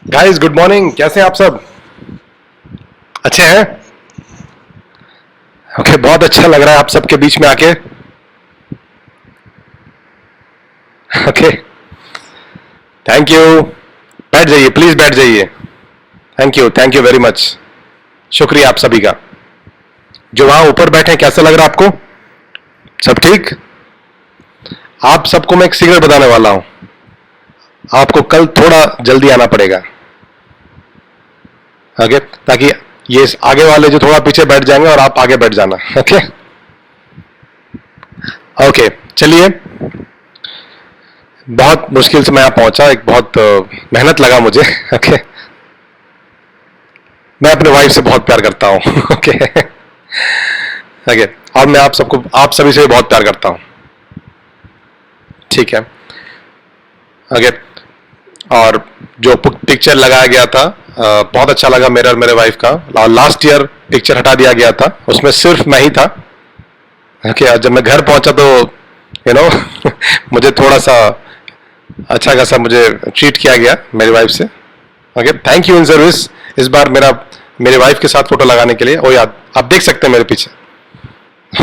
Guys good morning, कैसे हैं आप सब? अच्छे हैं? ओके, बहुत अच्छा लग रहा है आप सबके बीच में आके। Okay, thank you. बैठ जाइए, प्लीज बैठ जाइए। Thank you very much. शुक्रिया आप सभी का। जो वहां ऊपर बैठे हैं, कैसा लग रहा है आपको? सब ठीक? आप सबको मैं एक सीक्रेट बताने वाला हूं। आपको कल थोड़ा जल्दी आना पड़ेगा, ओके? ताकि ये आगे वाले जो थोड़ा पीछे बैठ जाएंगे और आप आगे बैठ जाना, ओके? ओके, चलिए। बहुत मुश्किल से मैं यहाँ पहुंचा, एक बहुत मेहनत लगा मुझे, ओके? मैं अपने वाइफ से बहुत प्यार करता हूँ, ओके? ओके, और मैं आप सभी से भी बहुत प्यार करता हूँ, ठीक है? ओके, और जो पिक्चर लगाया गया था बहुत अच्छा लगा मेरा और मेरे वाइफ का। और लास्ट ईयर पिक्चर हटा दिया गया था, उसमें सिर्फ मैं ही था, ओके? और जब मैं घर पहुंचा तो मुझे थोड़ा सा अच्छा खासा मुझे ट्रीट किया गया मेरी वाइफ से, okay? Thank you in service इस बार मेरे वाइफ के साथ फोटो लगाने के लिए। ओ याद, आप देख सकते हैं मेरे पीछे,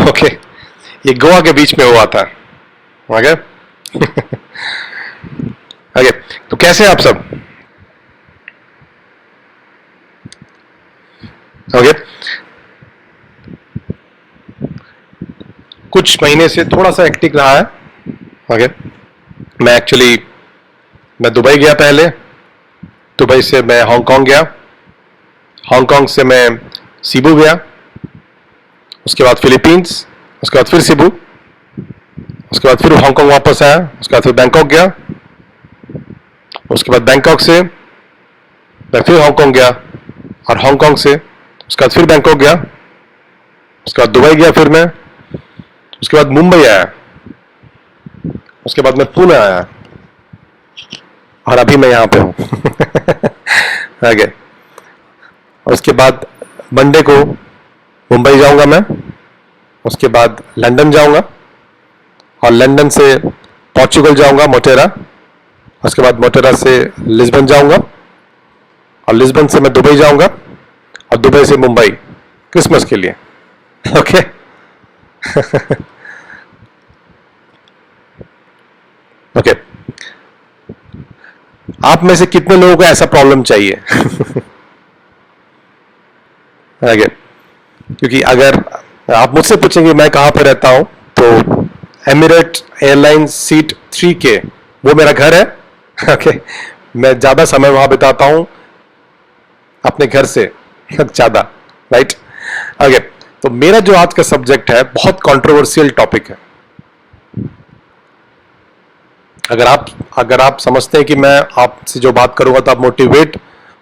ओके? ये गोवा के बीच में हुआ था, ओके? ओके, तो कैसे हैं आप सब? ओके, कुछ महीने से थोड़ा सा एक्टिक रहा है, ओके? मैं दुबई गया पहले, दुबई से मैं हांगकांग गया, हांगकांग से मैं सीबू गया, उसके बाद फिलीपींस, उसके बाद फिर सीबू, उसके बाद फिर हांगकांग वापस आया, उसके बाद फिर बैंकॉक गया, उसके बाद बैंकॉक से मैं फिर हांगकांग गया, और हांगकांग से उसके बाद फिर बैंकॉक गया, उसके बाद दुबई गया, फिर मैं उसके बाद मुंबई आया, उसके बाद मैं पुणे आया, और अभी मैं यहां पे हूं। आगे उसके बाद मंडे को मुंबई जाऊंगा मैं, उसके बाद लंदन जाऊंगा, और लंदन से पोर्चुगल जाऊंगा मोटेरा, उसके बाद मोटेरा से लिस्बन जाऊंगा, और लिस्बन से मैं दुबई जाऊंगा, और दुबई से मुंबई क्रिसमस के लिए, ओके? ओके, आप में से कितने लोगों को ऐसा प्रॉब्लम चाहिए? आगे, क्योंकि अगर आप मुझसे पूछेंगे मैं कहां पर रहता हूं, तो एमिरेट एयरलाइंस सीट 3K वो मेरा घर है, ओके? मैं ज्यादा समय वहां बिताता हूं अपने घर से ज्यादा, राइट? ओके, तो मेरा जो आज का सब्जेक्ट है बहुत कंट्रोवर्शियल टॉपिक है। अगर आप समझते हैं कि मैं आपसे जो बात करूंगा तो आप मोटिवेट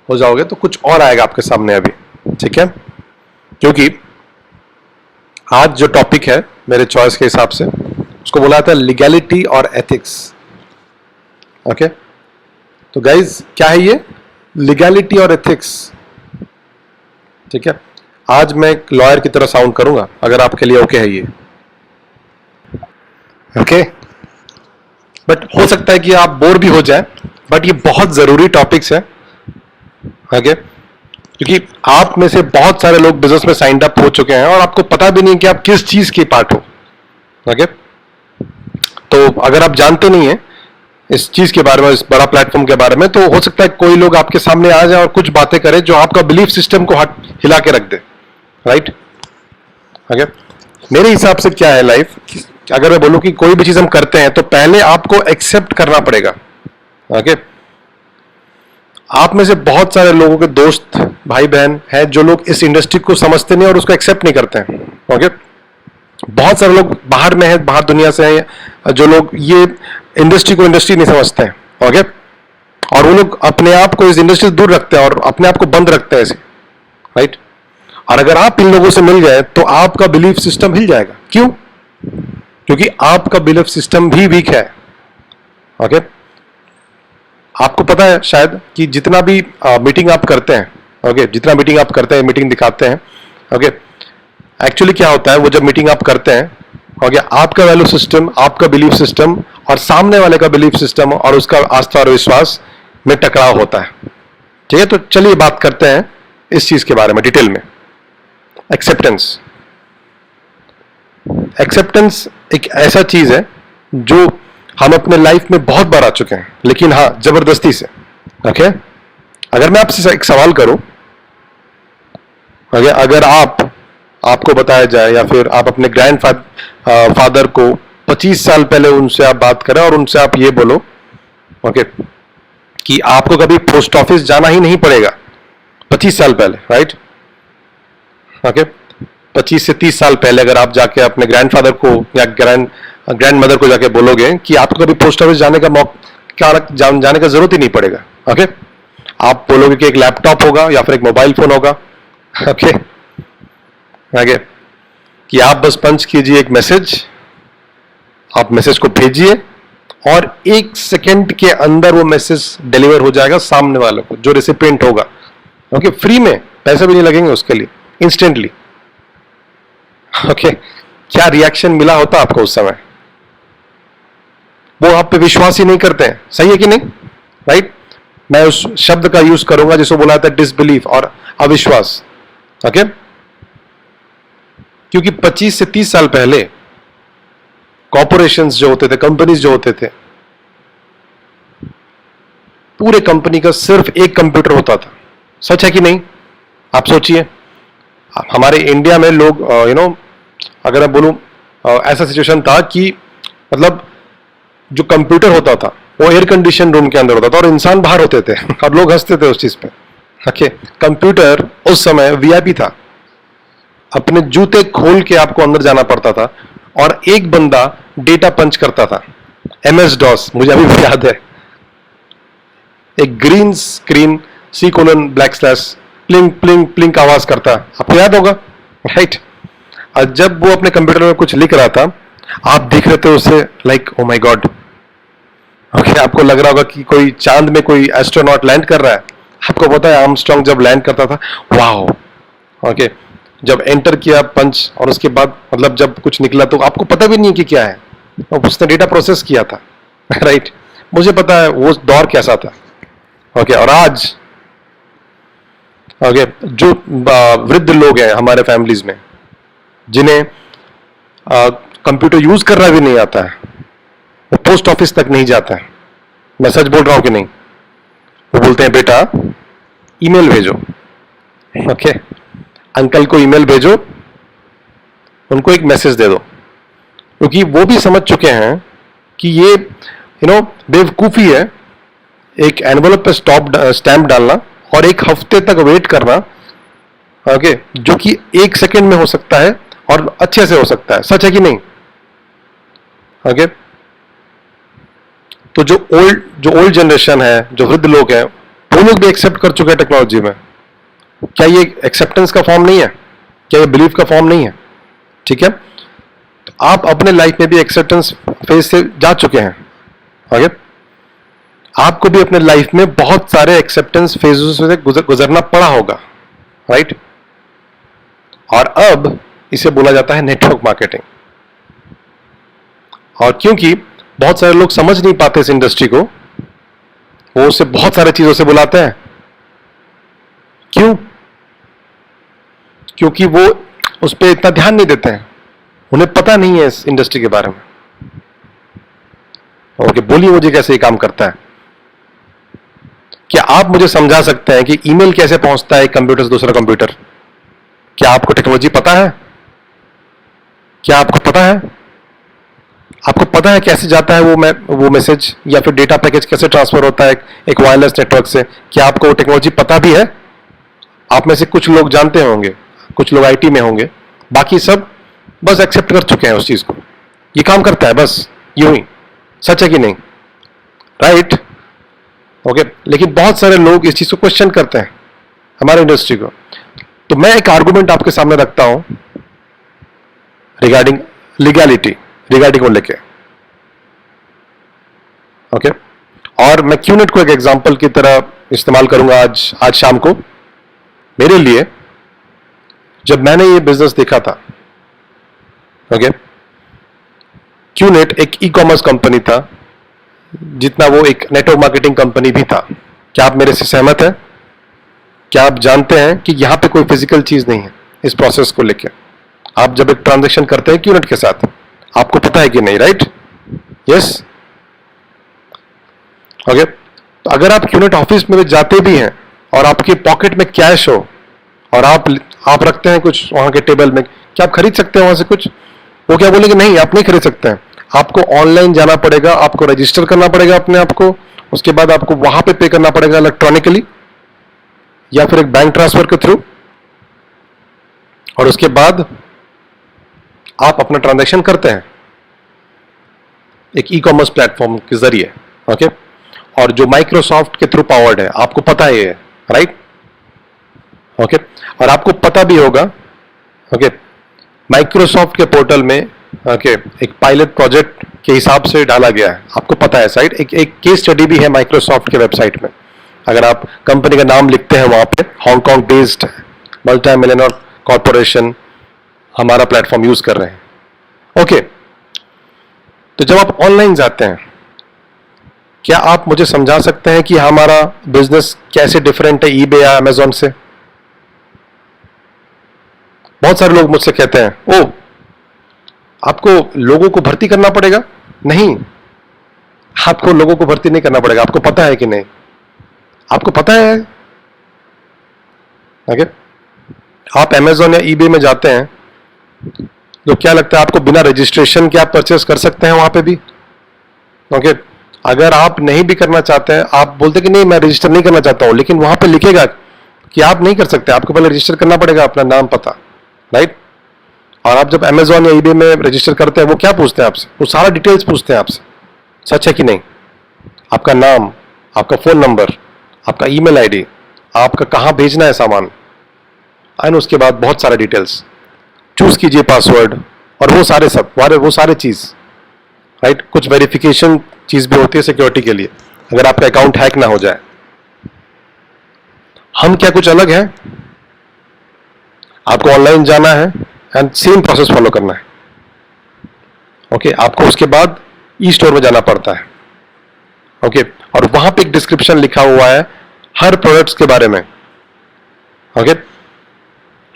हो जाओगे, तो कुछ और आएगा आपके सामने अभी, ठीक है? क्योंकि आज जो टॉपिक है मेरे चॉइस के हिसाब से उसको बोला था लीगैलिटी और एथिक्स, ओके? तो गाइज क्या है ये लीगैलिटी और एथिक्स, ठीक है? आज मैं एक लॉयर की तरह साउंड करूंगा, अगर आपके लिए ओके है ये, ओके? बट हो सकता है कि आप बोर भी हो जाए, बट ये बहुत जरूरी टॉपिक्स है, ओके? क्योंकि आप में से बहुत सारे लोग बिजनेस में साइंड अप हो चुके हैं और आपको पता भी नहीं कि आप किस चीज की पार्ट हो, ओके? तो अगर आप जानते नहीं है इस चीज के बारे में, इस बड़ा प्लेटफॉर्म के बारे में, तो हो सकता है कोई लोग आपके सामने आ जाए और कुछ बातें करे जो आपका बिलीफ सिस्टम को हिला के रख दे, राइट? ओके, मेरे हिसाब से क्या है लाइफ, अगर मैं बोलूं कि कोई भी चीज हम करते हैं तो पहले आपको एक्सेप्ट करना पड़ेगा, ओके? आप में से बहुत सारे लोगों के दोस्त भाई बहन हैं जो लोग इस इंडस्ट्री को समझते नहीं और उसको एक्सेप्ट नहीं करते हैं, ओके? बहुत सारे लोग बाहर में हैं, बाहर दुनिया से हैं, जो लोग ये इंडस्ट्री को इंडस्ट्री नहीं समझते हैं, ओके? और वो लोग अपने आप को इस इंडस्ट्री से दूर रखते हैं और अपने आप को बंद रखते हैं ऐसे, राइट? और अगर आप इन लोगों से मिल गए तो आपका बिलीफ सिस्टम हिल जाएगा। क्यों? क्योंकि आपका बिलीफ सिस्टम भी वीक है, ओके? आपको पता है शायद कि जितना भी मीटिंग आप करते हैं, ओके, जितना मीटिंग आप करते हैं, मीटिंग दिखाते हैं, ओके, एक्चुअली क्या होता है वो जब मीटिंग आप करते हैं, ओके, आपका वैल्यू सिस्टम, आपका बिलीफ सिस्टम और सामने वाले का बिलीफ सिस्टम और उसका आस्था और विश्वास में टकराव होता है, ठीक है, तो चलिए बात करते हैं इस चीज के बारे में डिटेल में। एक्सेप्टेंस। एक्सेप्टेंस एक ऐसा चीज है जो हम अपने लाइफ में बहुत बार आ चुके हैं, लेकिन हाँ जबरदस्ती से। ओके, अगर मैं आपसे एक सवाल करूं, अगर आपको बताया जाए या फिर आप अपने ग्रैंड फादर को 25 साल पहले उनसे आप बात करें और उनसे आप ये बोलो ओके कि आपको कभी पोस्ट ऑफिस जाना ही नहीं पड़ेगा 25 साल पहले, राइट? ओके, 25 से 30 साल पहले अगर आप जाके अपने ग्रैंडफादर को या ग्रैंड मदर को जाके बोलोगे कि आपको कभी पोस्ट ऑफिस जाने का जाने का जरूरत ही नहीं पड़ेगा। ओके, आप बोलोगे कि एक लैपटॉप होगा या फिर एक मोबाइल फोन होगा। ओके, आगे कि आप बस पंच कीजिए एक मैसेज, आप मैसेज को भेजिए और 1 सेकेंड के अंदर वो मैसेज डिलीवर हो जाएगा सामने वाले को, जो रिसिपिएंट होगा। ओके, फ्री में, पैसे भी नहीं लगेंगे उसके लिए, इंस्टेंटली। ओके, क्या रिएक्शन मिला होता आपको उस समय? वो आप पे विश्वास ही नहीं करते हैं, सही है कि नहीं? राइट? मैं उस शब्द का यूज करूंगा जिसको बोला था डिसबिलीफ और अविश्वास। ओके, क्योंकि 25 से 30 साल पहले कॉर्पोरेशंस जो होते थे, कंपनीज जो होते थे, पूरे कंपनी का सिर्फ एक कंप्यूटर होता था। सच है कि नहीं? आप सोचिए, हमारे इंडिया में लोग अगर मैं बोलूं ऐसा सिचुएशन था कि मतलब जो कंप्यूटर होता था वो एयर कंडीशन रूम के अंदर होता था और इंसान बाहर होते थे और लोग हंसते थे उस चीज पे। ओके, कंप्यूटर उस समय वीआईपी था, अपने जूते खोल के आपको अंदर जाना पड़ता था और एक बंदा डेटा पंच करता था। MS DOS, मुझे अभी भी याद है, एक ग्रीन स्क्रीन C:\\, प्लिंग प्लिंग प्लिंग आवाज करता, आपको याद होगा, राइट? और जब वो अपने कंप्यूटर में कुछ लिख रहा था, आप देख रहे थे उसे like oh my God. Okay, आपको लग रहा होगा कि कोई चांद में कोई एस्ट्रोनॉट लैंड कर रहा है। आपको पता है आर्मस्ट्रांग जब लैंड करता था, वाओ। ओके, जब एंटर किया पंच और उसके बाद मतलब जब कुछ निकला तो आपको पता भी नहीं कि क्या है, और उसने डेटा प्रोसेस किया था, राइट? मुझे पता है वो दौर कैसा था। ओके, और आज ओके जो वृद्ध लोग हैं हमारे फैमिलीज में, जिन्हें कंप्यूटर यूज करना भी नहीं आता है, वो पोस्ट ऑफिस तक नहीं जाता है। मैं सच बोल रहा हूं कि नहीं? वो बोलते हैं बेटा ईमेल भेजो। ओके, अंकल को ईमेल भेजो, उनको एक मैसेज दे दो, क्योंकि वो भी समझ चुके हैं कि ये बेवकूफी है एक एनवेलप पे स्टैंप डालना और 1 हफ्ते तक वेट करना। ओके, जो कि 1 सेकेंड में हो सकता है और अच्छे से हो सकता है। सच है कि नहीं? ओके, तो जो ओल्ड जनरेशन है, जो वृद्ध लोग हैं, वो लोग भी एक्सेप्ट कर चुके हैं टेक्नोलॉजी में। क्या ये एक्सेप्टेंस का फॉर्म नहीं है? क्या ये बिलीफ का फॉर्म नहीं है? ठीक है, तो आप अपने लाइफ में भी एक्सेप्टेंस फेज से जा चुके हैं। ओके, आपको भी अपने लाइफ में बहुत सारे एक्सेप्टेंस फेजेस से गुजरना पड़ा होगा, राइट? और अब इसे बोला जाता है नेटवर्क मार्केटिंग। और क्योंकि बहुत सारे लोग समझ नहीं पाते इस इंडस्ट्री को, वो उसे बहुत सारे चीजों से बुलाते हैं। क्यों? क्योंकि वो उस पर इतना ध्यान नहीं देते हैं, उन्हें पता नहीं है इस इंडस्ट्री के बारे में। ओके, बोलिए मुझे कैसे ये काम करता है? क्या आप मुझे समझा सकते हैं कि ईमेल कैसे पहुंचता है एक कंप्यूटर से दूसरा कंप्यूटर? क्या आपको टेक्नोलॉजी पता है? क्या आपको पता है? आपको पता है कैसे जाता है वो मैसेज या फिर डेटा पैकेज कैसे ट्रांसफर होता है एक वायरलेस नेटवर्क से? क्या आपको वो टेक्नोलॉजी पता भी है? आप में से कुछ लोग जानते होंगे, कुछ लोग IT में होंगे, बाकी सब बस एक्सेप्ट कर चुके हैं उस चीज को। ये काम करता है बस यूं ही। सच है कि नहीं? राइट? ओके, लेकिन बहुत सारे लोग इस चीज को क्वेश्चन करते हैं, हमारे इंडस्ट्री को। तो मैं एक आर्गुमेंट आपके सामने रखता हूं रिगार्डिंग लीगैलिटी, रिगार्डिंग को लेके। ओके, और मैं क्यूनेट को एक एग्जांपल की तरह इस्तेमाल करूंगा आज शाम को। मेरे लिए जब मैंने ये बिजनेस देखा था, ओके, क्यूनेट एक ई-कॉमर्स कंपनी था जितना वो एक नेटवर्क मार्केटिंग कंपनी भी था। क्या आप मेरे से सहमत हैं? क्या आप जानते हैं कि यहां पे कोई फिजिकल चीज नहीं है इस प्रोसेस को लेके? आप जब एक ट्रांजैक्शन करते हैं क्यूनेट के साथ, आपको पता है कि नहीं, राइट? Yes, okay. तो अगर आप क्यूनेट ऑफिस में जाते भी हैं और आपके पॉकेट में कैश हो और आप रखते हैं कुछ वहां के टेबल में, क्या आप खरीद सकते हैं वहां से कुछ? वो क्या बोलेंगे, नहीं आप नहीं खरीद सकते हैं, आपको ऑनलाइन जाना पड़ेगा, आपको रजिस्टर करना पड़ेगा अपने आप को, उसके बाद आपको वहां पे करना पड़ेगा इलेक्ट्रॉनिकली या फिर एक बैंक ट्रांसफर के थ्रू, और उसके बाद आप अपना ट्रांजैक्शन करते हैं एक ई कॉमर्स प्लेटफॉर्म के जरिए, ओके। और जो माइक्रोसॉफ्ट के थ्रू पावर्ड है, आपको पता है ये, राइट? ओके। और आपको पता भी होगा, ओके, माइक्रोसॉफ्ट के पोर्टल में, ओके, एक पायलट प्रोजेक्ट के हिसाब से डाला गया है, आपको पता है साइट, एक केस स्टडी भी है माइक्रोसॉफ्ट के वेबसाइट में। अगर आप कंपनी का नाम लिखते हैं वहां पे, Hong Kong based multi millionaire corporation हमारा प्लेटफॉर्म यूज कर रहे हैं, ओके। तो जब आप ऑनलाइन जाते हैं, क्या आप मुझे समझा सकते हैं कि हमारा बिजनेस कैसे डिफरेंट है ईबे या अमेजोन से? बहुत सारे लोग मुझसे कहते हैं, ओ आपको लोगों को भर्ती करना पड़ेगा। नहीं, आपको लोगों को भर्ती नहीं करना पड़ेगा, आपको पता है कि नहीं? आपको पता है, ओके। आप अमेजोन या ईबे में जाते हैं तो क्या लगता है आपको बिना रजिस्ट्रेशन के आप परचेस कर सकते हैं वहां पे भी, ओके। अगर आप नहीं भी करना चाहते हैं, आप बोलते कि नहीं मैं रजिस्टर नहीं करना चाहता हूं, लेकिन वहां पे लिखेगा कि आप नहीं कर सकते, आपको पहले रजिस्टर करना पड़ेगा अपना नाम पता, राइट? और आप जब अमेजोन या ईबे में रजिस्टर करते हैं, वो क्या पूछते हैं आपसे? वो सारा डिटेल्स पूछते हैं आपसे, सच है कि नहीं, आपका नाम, आपका फोन नंबर, आपका ईमेल आईडी, आपका कहां भेजना है सामान, एंड उसके बाद बहुत सारे डिटेल्स, चूज कीजिए पासवर्ड, और वो सारे सब वो सारे चीज, राइट? कुछ वेरिफिकेशन चीज भी होती है सिक्योरिटी के लिए, अगर आपका अकाउंट हैक ना हो जाए। हम क्या कुछ अलग है? आपको ऑनलाइन जाना है एंड सेम प्रोसेस फॉलो करना है, ओके। आपको उसके बाद ई स्टोर में जाना पड़ता है, ओके। और वहां पे एक डिस्क्रिप्शन लिखा हुआ है हर प्रोडक्ट्स के बारे में, ओके।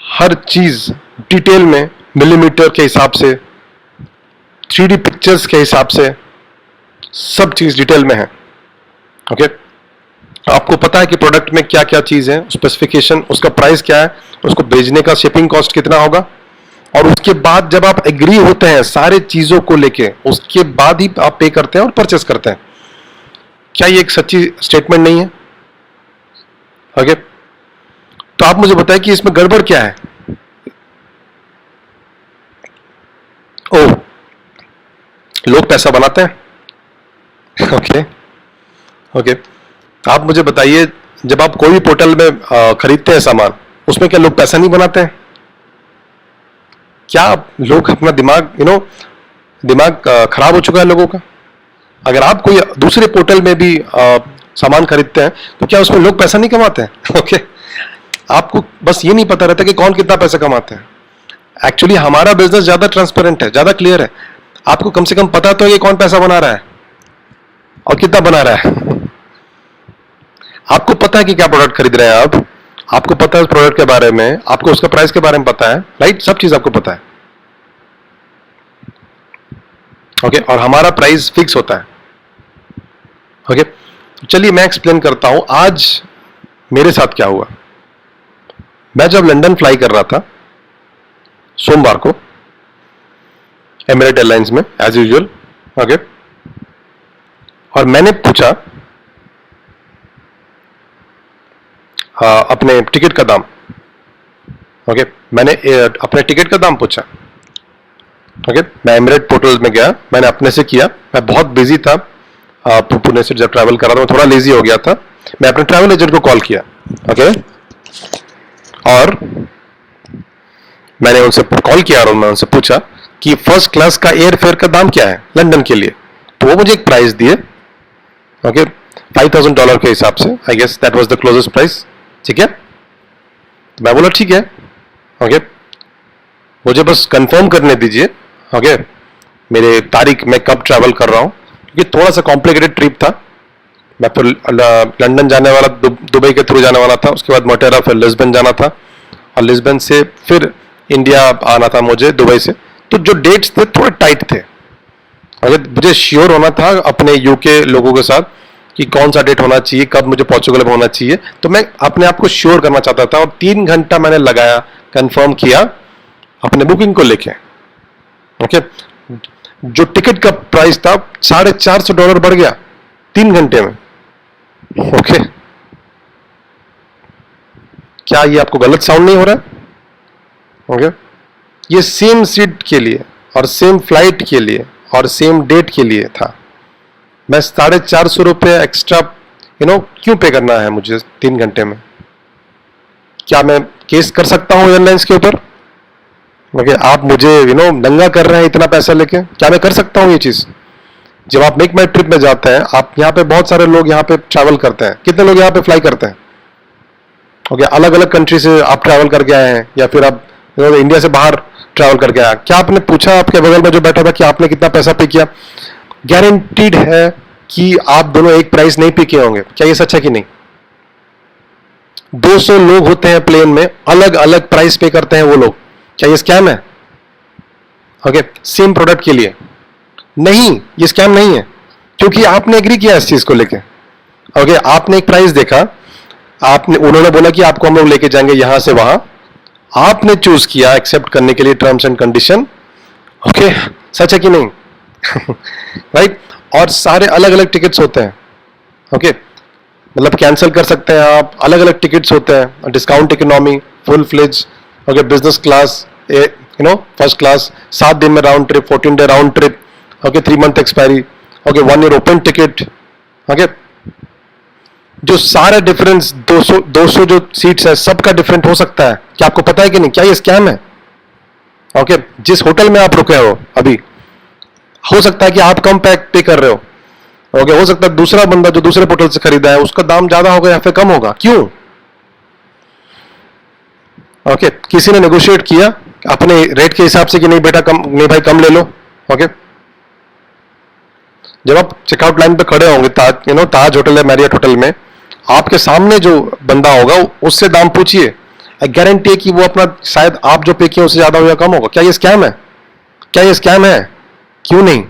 हर चीज डिटेल में, मिलीमीटर के हिसाब से, 3D पिक्चर्स के हिसाब से, सब चीज डिटेल में है, ओके। आपको पता है कि प्रोडक्ट में क्या क्या चीज है, स्पेसिफिकेशन, उसका प्राइस क्या है, उसको भेजने का शिपिंग कॉस्ट कितना होगा, और उसके बाद जब आप एग्री होते हैं सारे चीजों को लेके, उसके बाद ही आप पे करते हैं और परचेस करते हैं। क्या ये एक सच्ची स्टेटमेंट नहीं है? ओके। तो आप मुझे बताएं कि इसमें गड़बड़ क्या है? ओह, लोग पैसा बनाते हैं, ओके ओके। आप मुझे बताइए, जब आप कोई भी पोर्टल में खरीदते हैं सामान, उसमें क्या लोग पैसा नहीं बनाते हैं? क्या लोग अपना दिमाग दिमाग खराब हो चुका है लोगों का? अगर आप कोई दूसरे पोर्टल में भी सामान खरीदते हैं, तो क्या उसमें लोग पैसा नहीं कमाते हैं? ओके। आपको बस ये नहीं पता रहता कि कौन कितना पैसा कमाते हैं। एक्चुअली हमारा बिजनेस ज्यादा ट्रांसपेरेंट है, ज्यादा क्लियर है। आपको कम से कम पता तो है कि कौन पैसा बना रहा है और कितना बना रहा है। आपको पता है कि क्या प्रोडक्ट खरीद रहे हैं आप, आपको पता है उस प्रोडक्ट के बारे में, आपको उसका प्राइस के बारे में पता है, राइट? सब चीज आपको पता है, ओके। और हमारा प्राइस फिक्स होता है, ओके। चलिए मैं एक्सप्लेन करता हूं आज मेरे साथ क्या हुआ। मैं जब लंदन फ्लाई कर रहा था सोमवार को एमिरेट एयरलाइंस में, एज यूजुअल, ओके। और मैंने पूछा अपने टिकट का दाम, ओके। मैंने अपने टिकट का दाम पूछा, ओके। मैं एमिरेट पोर्टल में गया, मैंने अपने से किया। मैं बहुत बिजी था, पुणे से जब ट्रैवल कर रहा था, मैं थोड़ा लेजी हो गया था। मैं अपने ट्रैवल एजेंट को कॉल किया, ओके। और मैंने उनसे कॉल किया और मैं उनसे पूछा कि फर्स्ट क्लास का एयर फेयर का दाम क्या है लंदन के लिए। तो वो मुझे एक प्राइस दिए, ओके, $5,000 के हिसाब से। I guess that was the closest price, ठीक है। मैं बोला ठीक है, ओके, मुझे बस कंफर्म करने दीजिए, ओके, मेरे तारीख, मैं कब ट्रैवल कर रहा हूं, क्योंकि थोड़ा सा कॉम्प्लिकेटेड ट्रिप था। मैं तो लंदन जाने वाला, दुबई के थ्रू जाने वाला था, उसके बाद मोटेरा, फिर लिस्बन जाना था, और लिस्बन से फिर इंडिया आना था मुझे दुबई से। तो जो डेट्स थे थोड़े टाइट थे, अगर मुझे श्योर होना था अपने यूके लोगों के साथ कि कौन सा डेट होना चाहिए, कब मुझे पोर्चुगल में होना चाहिए, तो मैं अपने आप को श्योर करना चाहता था, और 3 घंटा मैंने लगाया, कंफर्म किया अपने बुकिंग को लेके। ओके, जो टिकट का प्राइस था $450 बढ़ गया 3 घंटे में। ओके, क्या ये आपको गलत साउंड नहीं हो रहा है? ओके, ये सेम सीट के लिए और सेम फ्लाइट के लिए और सेम डेट के लिए था। मैं $450 एक्स्ट्रा क्यों पे करना है मुझे 3 घंटे में? क्या मैं केस कर सकता हूं एयरलाइंस के ऊपर? ओके, आप मुझे नंगा कर रहे हैं इतना पैसा लेके, क्या मैं कर सकता हूं ये चीज? जब आप मेक माई ट्रिप में जाते हैं, आप यहाँ पे बहुत सारे लोग यहाँ पे ट्रैवल करते हैं, कितने लोग यहाँ पे फ्लाई करते हैं? ओके, अलग अलग कंट्री से आप ट्रैवल करके आए हैं, या फिर आप इंडिया से बाहर ट्रैवल करके आए, क्या आपने पूछा आपके बगल में जो बैठा था कि आपने कितना पैसा पे किया? गारंटीड है कि आप दोनों एक प्राइस नहीं पे किए होंगे। क्या ये सच है कि नहीं? 200 लोग होते हैं प्लेन में, अलग अलग प्राइस पे करते हैं वो लोग, क्या ये स्कैम है? ओके, सेम प्रोडक्ट के लिए नहीं, ये स्कैम नहीं है, क्योंकि आपने एग्री किया इस चीज को लेके। ओके, आपने एक प्राइस देखा, आपने, उन्होंने बोला कि आपको हम लोग लेके जाएंगे यहां से वहां, आपने चूज किया एक्सेप्ट करने के लिए टर्म्स एंड कंडीशन। ओके, सच है कि नहीं? राइट और सारे अलग अलग टिकट्स होते हैं। ओके, मतलब कैंसिल कर सकते हैं आप, अलग अलग टिकट्स होते हैं, discount economy, full fledge, okay, business class, first class, 7 दिन में round trip, 14 day round trip, okay, 3 month expiry, okay, 1 year open ticket. Okay, जो सारे डिफरेंस 200 जो सीट्स है सबका डिफरेंट हो सकता है, क्या आपको पता है कि नहीं? क्या ये स्कैम है? ओके, जिस होटल में आप रुके हो अभी, हो सकता है कि आप कम पे कर रहे हो। ओके, हो सकता है दूसरा बंदा जो दूसरे होटल से खरीदा है उसका दाम ज्यादा होगा या फिर कम होगा। क्यों? ओके, किसी ने नेगोशिएट किया अपने रेट के हिसाब से कि नहीं बेटा कम, नहीं भाई कम ले लो। ओके, जब आप चेकआउट लाइन पे खड़े होंगे ताज होटल है, मैरियट होटल में, आपके सामने जो बंदा होगा उससे दाम पूछिए, गारंटी है कि वो अपना शायद आप जो पे किए उससे ज्यादा हो या कम होगा। क्या ये स्कैम है? क्या ये स्कैम है? क्यों नहीं?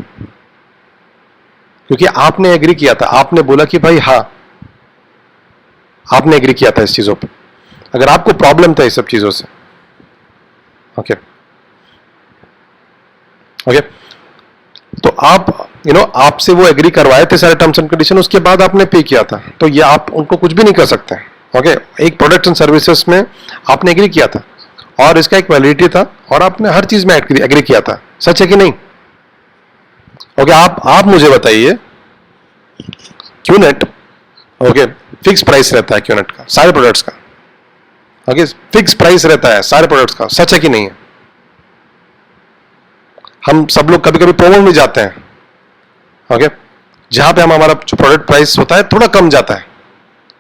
क्योंकि आपने एग्री किया था, आपने बोला कि भाई हाँ, आपने एग्री किया था इस चीजों पे। अगर आपको प्रॉब्लम था इस सब चीजों से, ओके ओके, तो आप आपसे वो एग्री करवाए थे सारे टर्म्स एंड कंडीशन, उसके बाद आपने पे किया था, तो ये आप उनको कुछ भी नहीं कर सकते। ओके, एक प्रोडक्ट्स एंड सर्विसेज में आपने एग्री किया था और इसका एक वैलिडिटी था और आपने हर चीज में एग्री किया था। सच है कि नहीं? ओके, आप मुझे बताइए, क्यूनेट, ओके, फिक्स प्राइस रहता है क्यूनेट का सारे प्रोडक्ट्स का। ओके, फिक्स प्राइस रहता है सारे प्रोडक्ट्स का। सच है कि नहीं है? हम सब लोग कभी कभी प्रोमो में जाते हैं, ओके, जहां पे हम हमारा जो प्रोडक्ट प्राइस होता है थोड़ा कम जाता है।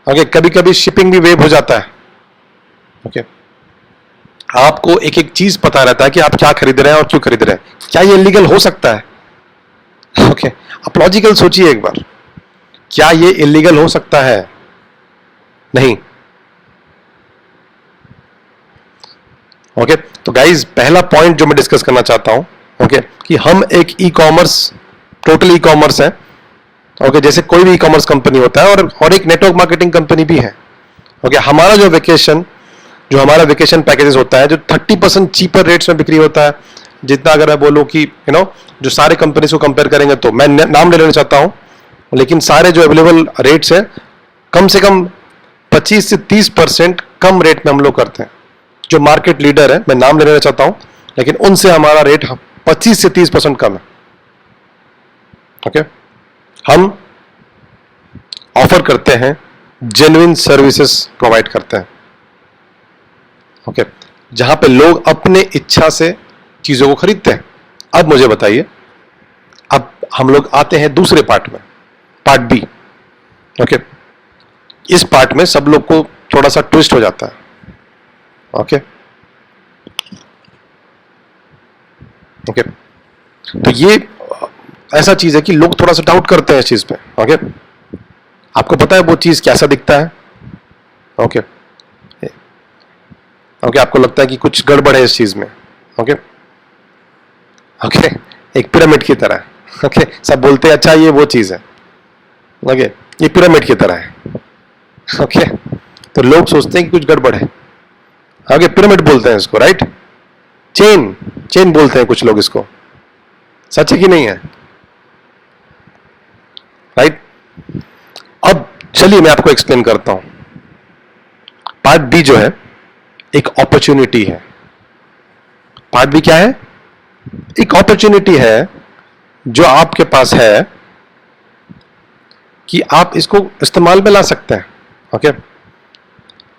ओके, कभी कभी शिपिंग भी वेव हो जाता है। ओके, आपको एक एक चीज पता रहता है कि आप क्या खरीद रहे हैं और क्यों खरीद रहे हैं। क्या ये इलीगल हो सकता है? ओके, आप लॉजिकल सोचिए एक बार, क्या ये इलीगल हो सकता है? नहीं। ओके, तो गाइज पहला पॉइंट जो मैं डिस्कस करना चाहता हूं, ओके, कि हम एक e commerce, total e commerce है। ओके, जैसे कोई भी ई कॉमर्स कंपनी होता है और एक नेटवर्क मार्केटिंग कंपनी भी है। ओके, हमारा जो हमारा वेकेशन पैकेजेस होता है, जो 30% चीपर रेट्स में बिक्री होता है, जितना अगर मैं बोलूं कि जो सारे कंपनीज को कंपेयर करेंगे, तो मैं नाम ले लेना चाहता हूं, लेकिन सारे जो अवेलेबल रेट्स है कम से कम 25 से 30% कम रेट में हम लोग करते हैं। जो मार्केट लीडर है, मैं नाम ले लेना चाहता हूं, लेकिन उनसे हमारा रेट 25 से 30% कम है। ओके, हम ऑफर करते हैं, जेन्युइन सर्विसेज प्रोवाइड करते हैं। ओके, जहां पे लोग अपने इच्छा से चीजों को खरीदते हैं। अब मुझे बताइए, अब हम लोग आते हैं दूसरे पार्ट में, पार्ट बी। ओके, इस पार्ट में सब लोग को थोड़ा सा ट्विस्ट हो जाता है। ओके ओके, तो ये ऐसा चीज है कि लोग थोड़ा सा डाउट करते हैं इस चीज पे। ओके, आपको पता है वो चीज कैसा दिखता है? ओके ओके, आपको लगता है कि कुछ गड़बड़ है इस चीज में। ओके ओके, एक पिरामिड की तरह। ओके, सब बोलते हैं अच्छा ये वो चीज है। ओके, ये पिरामिड की तरह है। ओके, तो लोग सोचते हैं कि कुछ गड़बड़ है। ओके, पिरामिड बोलते हैं इसको, राइट? चेन, चेन बोलते हैं कुछ लोग इसको। सच है कि नहीं है? राइट? अब चलिए मैं आपको एक्सप्लेन करता हूं। पार्ट बी जो है एक अपॉर्चुनिटी है। पार्ट बी क्या है? एक अपॉर्चुनिटी है जो आपके पास है कि आप इसको इस्तेमाल में ला सकते हैं। ओके,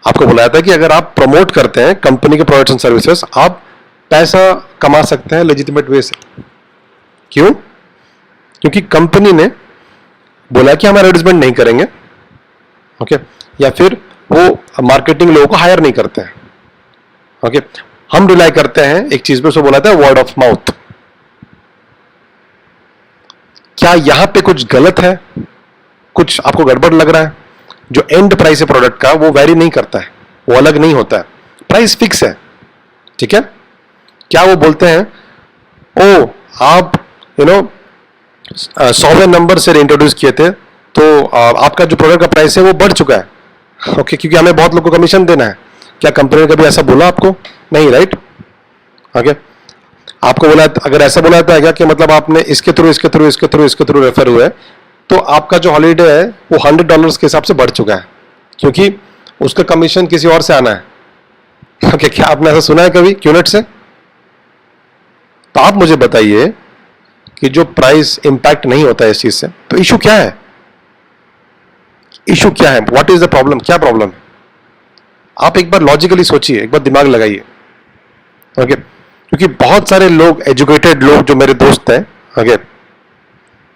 आपको बुलाया था कि अगर आप प्रमोट करते हैं कंपनी के प्रोडक्ट्स एंड सर्विसेज, आप पैसा कमा सकते हैं लेजिटिमेट वे से। क्यों? क्योंकि कंपनी ने बोला कि हम एडवर्टाइजमेंट नहीं करेंगे। ओके, या फिर वो मार्केटिंग लोगों को हायर नहीं करते हैं। ओके, हम रिलाई करते हैं एक चीज पे, उसको बोला था वर्ड ऑफ माउथ। क्या यहां पे कुछ गलत है? कुछ आपको गड़बड़ लग रहा है? जो एंड प्राइस है प्रोडक्ट का वो वैरी नहीं करता है, वो अलग नहीं होता है, प्राइस फिक्स है। ठीक है? क्या वो बोलते हैं ओ आप 100वें नंबर से इंट्रोड्यूस किए थे तो आपका जो प्रोडक्ट का प्राइस है वो बढ़ चुका है। ओके, क्योंकि हमें बहुत लोगों को कमीशन देना है। क्या कंपनी ने कभी ऐसा बोला आपको? नहीं, राइट? ओके, आपको बोला, अगर ऐसा बोला था क्या कि मतलब आपने इसके थ्रू रेफर हुए तो आपका जो हॉलीडे है वो $100 के हिसाब से बढ़ चुका है, क्योंकि उसका कमीशन किसी और से आना है। ओके, क्या आपने ऐसा सुना है कभी क्यूनेट से? तो आप मुझे बताइए कि जो प्राइस इंपैक्ट नहीं होता है इस चीज से, तो इशू क्या है? इशू क्या है? What is the problem? क्या प्रॉब्लम है? आप एक बार लॉजिकली सोचिए, एक बार दिमाग लगाइए। ओके, क्योंकि बहुत सारे लोग, एजुकेटेड लोग जो मेरे दोस्त हैं, ओके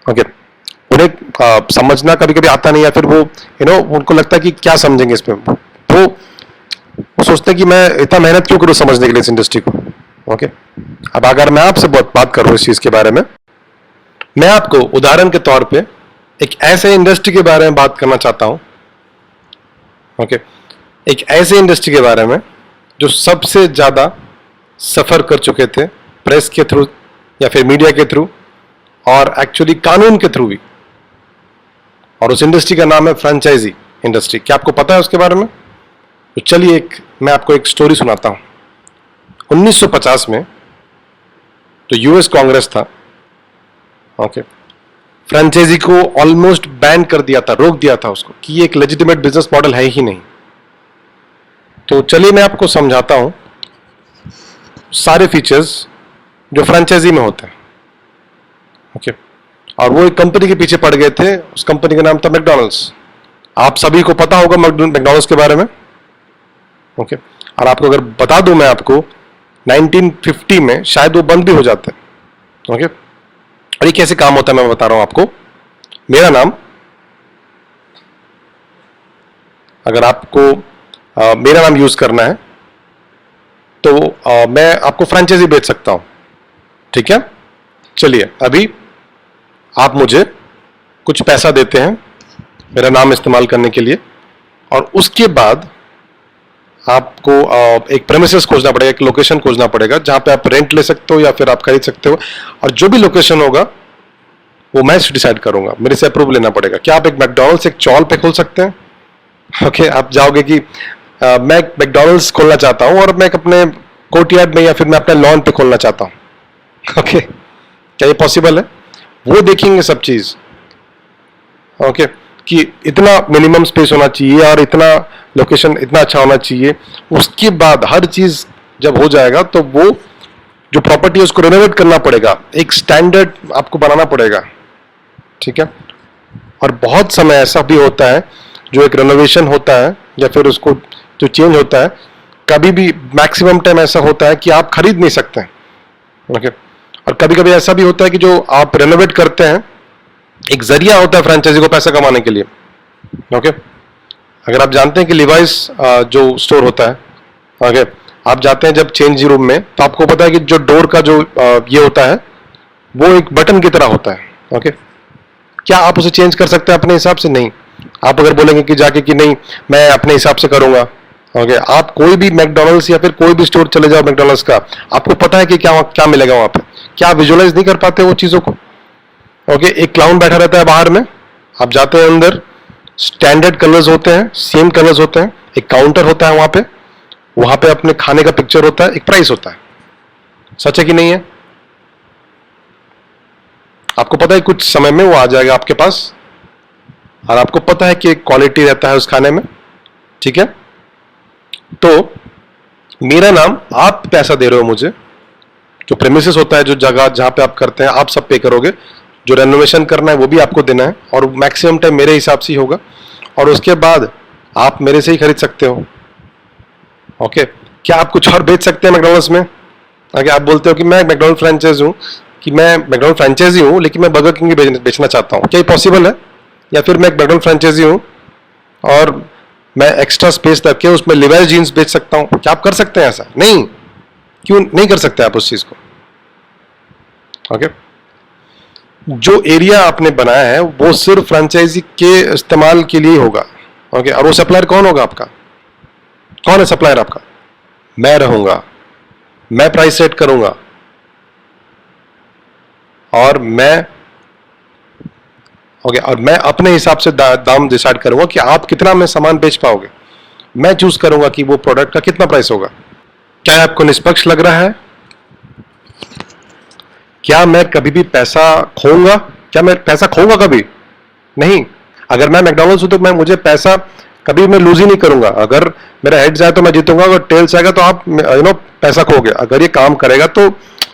ओके, उन्हें समझना कभी कभी आता नहीं, या फिर वो उनको लगता है कि क्या समझेंगे इसमें। वो सोचते हैं कि मैं इतना मेहनत क्यों करूं समझने के लिए इस इंडस्ट्री को। ओके, अब अगर मैं आपसे बहुत बात करूं इस चीज के बारे में, मैं आपको उदाहरण के तौर पे एक ऐसे इंडस्ट्री के बारे में बात करना चाहता हूं। ओके, एक ऐसे इंडस्ट्री के बारे में जो सबसे ज्यादा सफर कर चुके थे प्रेस के थ्रू या फिर मीडिया के थ्रू, और एक्चुअली कानून के थ्रू भी। और उस इंडस्ट्री का नाम है फ्रेंचाइजी इंडस्ट्री। क्या आपको पता है उसके बारे में? तो चलिए मैं आपको एक स्टोरी सुनाता हूं। 1950 में तो यूएस कांग्रेस था, ओके, फ्रेंचाइजी को ऑलमोस्ट बैन कर दिया था, रोक दिया था उसको कि ये एक लेजिटिमेट बिजनेस मॉडल है ही नहीं। तो चलिए मैं आपको समझाता हूं सारे फीचर्स जो फ्रेंचाइजी में होते हैं। ओके, और वो एक कंपनी के पीछे पड़ गए थे, उस कंपनी का नाम था मैकडॉनल्ड्स। आप सभी को पता होगा मैकडॉनल्ड्स के बारे में। ओके, और आपको अगर बता दूं मैं आपको, 1950 में शायद वो बंद भी हो जाता है। ओके, और ये कैसे काम होता है मैं बता रहा हूं आपको। मेरा नाम, अगर आपको मेरा नाम यूज करना है तो मैं आपको फ्रेंचाइजी बेच सकता हूं। ठीक है? चलिए, अभी आप मुझे कुछ पैसा देते हैं मेरा नाम इस्तेमाल करने के लिए, और उसके बाद आपको एक प्रेमिसेस खोजना पड़ेगा, एक लोकेशन खोजना पड़ेगा जहां पे आप रेंट ले सकते हो या फिर आप खरीद सकते हो, और जो भी लोकेशन होगा वो मैं डिसाइड करूंगा, मेरे से अप्रूव लेना पड़ेगा। क्या आप एक मैकडॉनल्ड्स एक चौल पे खोल सकते हैं? ओके, आप जाओगे कि मैं मैकडॉनल्ड्स खोलना चाहता हूं और मैं अपने कोर्टयार्ड में या फिर मैं अपने लॉन पे खोलना चाहता हूं। ओके, क्या ये पॉसिबल है? वो देखेंगे सब चीज। ओके, कि इतना मिनिमम स्पेस होना चाहिए और इतना लोकेशन इतना अच्छा होना चाहिए। उसके बाद हर चीज जब हो जाएगा तो वो जो प्रॉपर्टी है उसको रेनोवेट करना पड़ेगा, एक स्टैंडर्ड आपको बनाना पड़ेगा। ठीक है? और बहुत समय ऐसा भी होता है जो एक रेनोवेशन होता है या फिर उसको जो चेंज होता है, कभी भी मैक्सिमम टाइम ऐसा होता है कि आप खरीद नहीं सकते। ओके, और कभी कभी ऐसा भी होता है कि जो आप रेनोवेट करते हैं एक जरिया होता है फ्रेंचाइजी को पैसा कमाने के लिए। ओके, अगर आप जानते हैं कि लिवाइस जो स्टोर होता है, ओके, आप जाते हैं जब चेंज रूम में तो आपको पता है कि जो डोर का जो ये होता है वो एक बटन की तरह होता है। ओके, क्या आप उसे चेंज कर सकते हैं अपने हिसाब से? नहीं। आप अगर बोलेंगे कि जाके कि नहीं मैं अपने हिसाब से करूंगा, ओके, आप कोई भी मैकडोनल्ड्स या फिर कोई भी स्टोर चले जाओ मैकडोनल्ड्स का, आपको पता है कि क्या क्या मिलेगा वहां पे, क्या आप विजुअलाइज नहीं कर पाते वो चीजों को? ओके, एक क्लाउन बैठा रहता है बाहर में, आप जाते हैं अंदर, स्टैंडर्ड कलर्स होते हैं, सेम कलर्स होते हैं, एक काउंटर होता है वहां पे अपने खाने का पिक्चर होता है, एक प्राइस होता है। सच है कि नहीं है? आपको पता है कुछ समय में वो आ जाएगा आपके पास, और आपको पता है कि क्वालिटी रहता है उस खाने में, ठीक है? तो मेरा नाम, आप पैसा दे रहे हो मुझे, जो प्रेमिसेस होता है, जो जगह जहां पे आप करते हैं, आप सब पे करोगे, जो रेनोवेशन करना है वो भी आपको देना है, और मैक्सिमम टाइम मेरे हिसाब से ही होगा, और उसके बाद आप मेरे से ही खरीद सकते हो। ओके, क्या आप कुछ और बेच सकते हैं मैकडॉनल्ड्स में? अगर आप बोलते हो कि मैं मैकडॉनल्ड फ्रेंचाइज हूँ, कि मैं मैकडॉनल्ड फ्रेंचाइजी हूँ लेकिन मैं बर्गर किंग बेचना चाहता हूँ, क्या ये पॉसिबल है? या फिर मैं मैकडॉनल्ड फ्रेंचाइजी हूँ और मैं एक्स्ट्रा स्पेस रख के उसमें लिवाइस जीन्स बेच सकता हूँ, क्या आप कर सकते हैं ऐसा? नहीं। क्यों नहीं कर सकते आप उस चीज को? ओके, जो एरिया आपने बनाया है वो सिर्फ फ्रेंचाइजी के इस्तेमाल के लिए होगा। ओके, और वो सप्लायर कौन होगा आपका? कौन है सप्लायर आपका? मैं रहूंगा, मैं प्राइस सेट करूंगा, और मैं और मैं अपने हिसाब से दाम डिसाइड करूंगा कि आप कितना में सामान बेच पाओगे। मैं चूज करूंगा कि वो प्रोडक्ट का कितना प्राइस होगा। क्या आपको निष्पक्ष लग रहा है? क्या मैं कभी भी पैसा खोऊंगा? क्या मैं पैसा खोऊंगा कभी? नहीं। अगर मैं मैकडॉनल्ड्स हूं तो मुझे पैसा कभी मैं लूज ही नहीं करूंगा। अगर मेरा हेड जाए तो मैं जीतूंगा, अगर टेल्स आएगा तो आप पैसा खोगे। अगर ये काम करेगा तो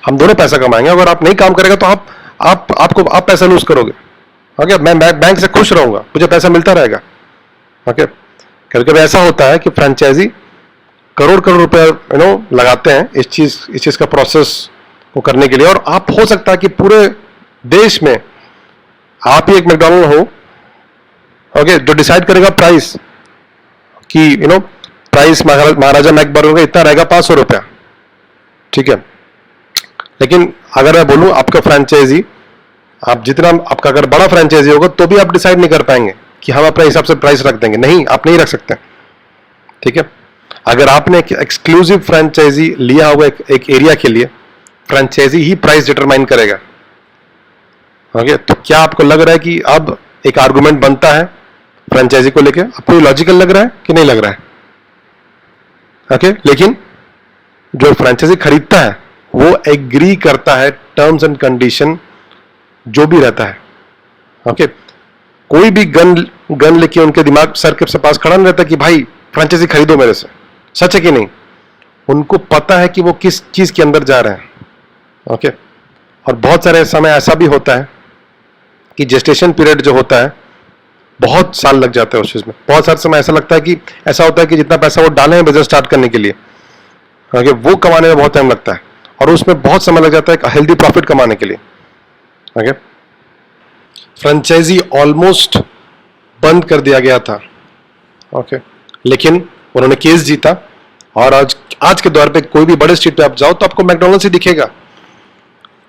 हम दोनों पैसा कमाएंगे, अगर आप नहीं काम करेगा तो आप पैसा लूज करोगे। ओके, मैं बैंक से खुश रहूंगा, मुझे पैसा मिलता रहेगा। ओके, कभी कभी ऐसा होता है कि फ्रेंचाइजी करोड़ करोड़ रुपए लगाते हैं इस चीज का प्रोसेस को करने के लिए, और आप हो सकता है कि पूरे देश में आप ही एक मैकडॉनल्ड हो, ओके, जो डिसाइड करेगा प्राइस कि प्राइस महाराजा मैक बर्गर का इतना रहेगा, 500 रुपया, ठीक है। लेकिन अगर मैं बोलूं आपका फ्रेंचाइजी, आप जितना आपका अगर बड़ा फ्रेंचाइजी होगा तो भी आप डिसाइड नहीं कर पाएंगे कि हम अपने हिसाब से प्राइस रख देंगे। नहीं, आप नहीं रख सकते, ठीक है। अगर आपने एक एक्सक्लूसिव फ्रेंचाइजी लिया होगा एक एरिया के लिए, फ्रेंचाइजी ही प्राइस डिटरमाइन करेगा। ओके, तो क्या आपको लग रहा है कि अब एक आर्गुमेंट बनता है फ्रेंचाइजी को लेके? आपको ये लॉजिकल लग रहा है कि नहीं लग रहा है? ओके, लेकिन जो फ्रेंचाइजी खरीदता है वो एग्री करता है टर्म्स एंड कंडीशन जो भी रहता है। ओके, कोई भी गन लेके उनके दिमाग सर के पास खड़ा नहीं रहता कि भाई फ्रेंचाइजी खरीदो मेरे से। सच है कि नहीं? उनको पता है कि वो किस चीज के अंदर जा रहे हैं। ओके, और बहुत सारे समय ऐसा भी होता है कि जेस्टेशन पीरियड जो होता है, बहुत साल लग जाते हैं उस चीज में। बहुत सारे समय ऐसा लगता है कि ऐसा होता है कि जितना पैसा वो डाले हैं बिजनेस स्टार्ट करने के लिए, ओके, वो कमाने में बहुत टाइम लगता है, और उसमें बहुत समय लग जाता है हेल्दी प्रॉफिट कमाने के लिए। ओके, फ्रेंचाइजी ऑलमोस्ट बंद कर दिया गया था, ओके, लेकिन उन्होंने केस जीता, और आज के दौर पे कोई भी बड़े स्ट्रीट पे आप जाओ तो आपको मैकडॉनल्ड्स ही दिखेगा।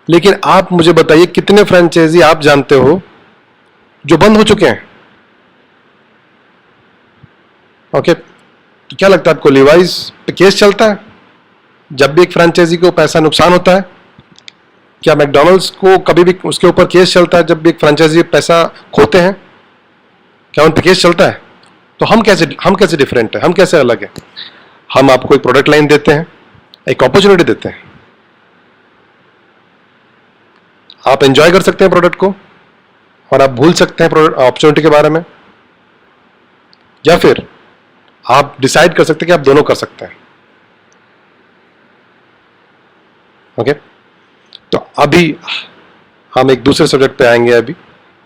लेकिन आप मुझे बताइए कितने फ्रेंचाइजी आप जानते हो जो बंद हो चुके हैं? ओके, तो क्या लगता है आपको, लिवाइस पे केस चलता है जब भी एक फ्रेंचाइजी को पैसा नुकसान होता है? क्या मैकडॉनल्ड्स को कभी भी उसके ऊपर केस चलता है जब भी एक फ्रेंचाइजी पैसा खोते हैं? क्या उन पे केस चलता है? तो हम कैसे डिफरेंट है, हम कैसे अलग है? हम आपको एक प्रोडक्ट लाइन देते हैं, एक अपॉर्चुनिटी देते हैं, आप एंजॉय कर सकते हैं प्रोडक्ट को, और आप भूल सकते हैं अपॉर्चुनिटी के बारे में, या फिर आप डिसाइड कर सकते हैं कि आप दोनों कर सकते हैं। ओके, तो अभी हम एक दूसरे सब्जेक्ट पे आएंगे। अभी